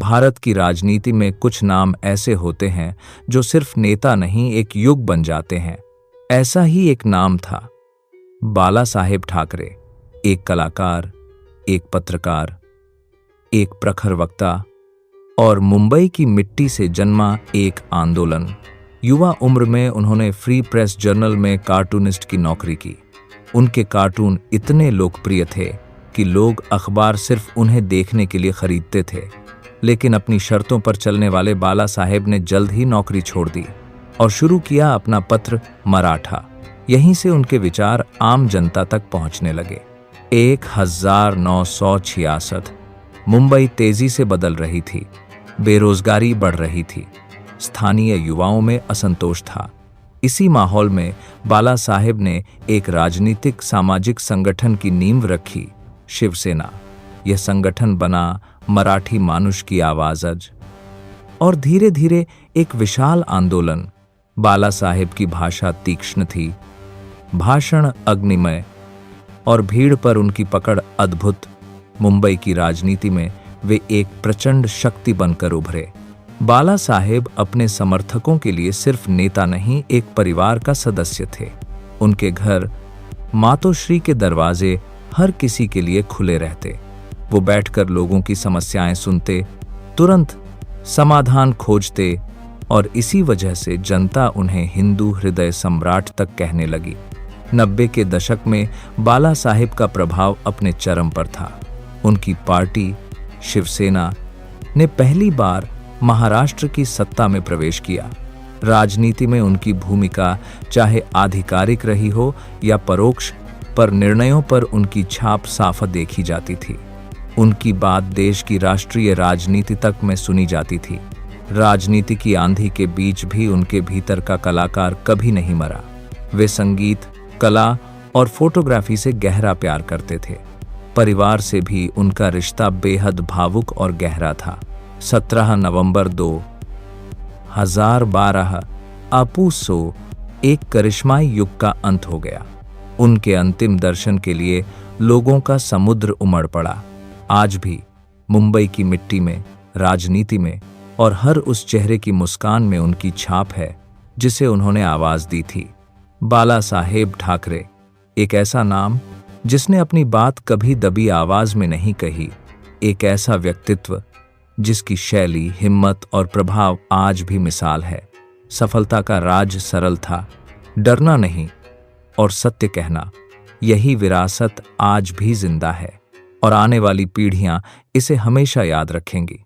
भारत की राजनीति में कुछ नाम ऐसे होते हैं जो सिर्फ नेता नहीं, एक युग बन जाते हैं। ऐसा ही एक नाम था बाला साहेब ठाकरे। एक कलाकार, एक पत्रकार, एक प्रखर वक्ता और मुंबई की मिट्टी से जन्मा एक आंदोलन। युवा उम्र में उन्होंने फ्री प्रेस जर्नल में कार्टूनिस्ट की नौकरी की। उनके कार्टून इतने लोकप्रिय थे कि लोग अखबार सिर्फ उन्हें देखने के लिए खरीदते थे। लेकिन अपनी शर्तों पर चलने वाले बाला साहेब ने जल्द ही नौकरी छोड़ दी और शुरू किया अपना पत्र मराठा। यहीं से उनके विचार आम जनता तक पहुंचने लगे। 1966 मुंबई तेजी से बदल रही थी, बेरोजगारी बढ़ रही थी, स्थानीय युवाओं में असंतोष था। इसी माहौल में बाला साहेब ने एक राजनीतिक सामाजिक संगठन की नींव रखी, शिवसेना। यह संगठन बना मराठी मानुष की आवाज और धीरे धीरे एक विशाल आंदोलन। बाला साहेब की भाषा तीक्ष्ण थी, भाषण अग्निमय और भीड़ पर उनकी पकड़ अद्भुत। मुंबई की राजनीति में वे एक प्रचंड शक्ति बनकर उभरे। बाला साहेब अपने समर्थकों के लिए सिर्फ नेता नहीं, एक परिवार का सदस्य थे। उनके घर, मातोश्री के दरवाजे हर किसी के लिए खुले रहते। वो बैठकर लोगों की समस्याएं सुनते, तुरंत समाधान खोजते और इसी वजह से जनता उन्हें हिंदू हृदय सम्राट तक कहने लगी। 90 के दशक में बाला साहेब का प्रभाव अपने चरम पर था। उनकी पार्टी शिवसेना ने पहली बार महाराष्ट्र की सत्ता में प्रवेश किया। राजनीति में उनकी भूमिका चाहे आधिकारिक रही हो या परोक्ष, पर निर्णयों पर उनकी छाप साफ देखी जाती थी। उनकी बात देश की राष्ट्रीय राजनीति तक में सुनी जाती थी। राजनीति की आंधी के बीच भी उनके भीतर का कलाकार कभी नहीं मरा। वे संगीत, कला और फोटोग्राफी से गहरा प्यार करते थे। परिवार से भी उनका रिश्ता बेहद भावुक और गहरा था। 17 नवंबर 2012 आपूसो एक करिश्माई युग का अंत हो गया। उनके अंतिम दर्शन के लिए लोगों का समुद्र उमड़ पड़ा। आज भी मुंबई की मिट्टी में, राजनीति में और हर उस चेहरे की मुस्कान में उनकी छाप है जिसे उन्होंने आवाज दी थी। बाला साहेब ठाकरे, एक ऐसा नाम जिसने अपनी बात कभी दबी आवाज में नहीं कही। एक ऐसा व्यक्तित्व जिसकी शैली, हिम्मत और प्रभाव आज भी मिसाल है। सफलता का राज सरल था, डरना नहीं और सत्य कहना। यही विरासत आज भी जिंदा है और आने वाली पीढ़ियां इसे हमेशा याद रखेंगी।